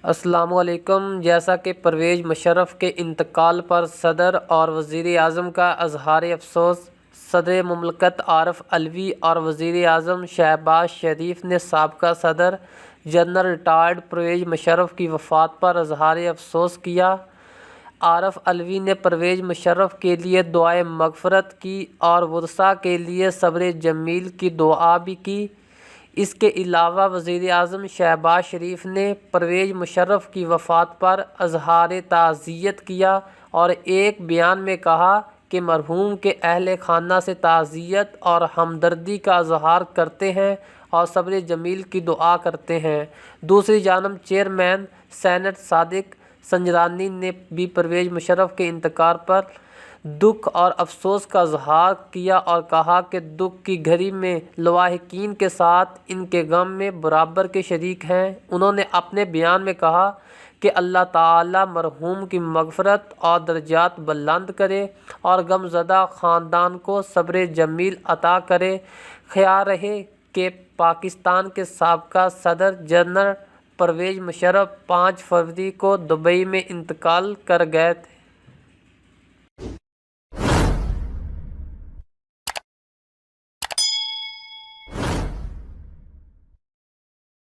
السلام علیکم۔ جیسا کہ پرویز مشرف کے انتقال پر صدر اور وزیر اعظم کا اظہار افسوس، صدر مملکت عارف علوی اور وزیر اعظم شہباز شریف نے سابقہ صدر جنرل ریٹائرڈ پرویز مشرف کی وفات پر اظہار افسوس کیا۔ عارف علوی نے پرویز مشرف کے لیے دعائے مغفرت کی اور ورثاء کے لیے صبر جمیل کی دعا بھی کی۔ اس کے علاوہ وزیر اعظم شہباز شریف نے پرویز مشرف کی وفات پر اظہار تعزیت کیا اور ایک بیان میں کہا کہ مرحوم کے اہل خانہ سے تعزیت اور ہمدردی کا اظہار کرتے ہیں اور صبر جمیل کی دعا کرتے ہیں۔ دوسری جانب چیئرمین سینیٹ صادق سنجرانی نے بھی پرویز مشرف کے انتقال پر دکھ اور افسوس کا اظہار کیا اور کہا کہ دکھ کی گھڑی میں لواحقین کے ساتھ ان کے غم میں برابر کے شریک ہیں۔ انہوں نے اپنے بیان میں کہا کہ اللہ تعالیٰ مرحوم کی مغفرت اور درجات بلند کرے اور غم زدہ خاندان کو صبر جمیل عطا کرے۔ خیال رہے کہ پاکستان کے سابقہ صدر جنرل پرویز مشرف 5 فروری کو دبئی میں انتقال کر گئے تھے۔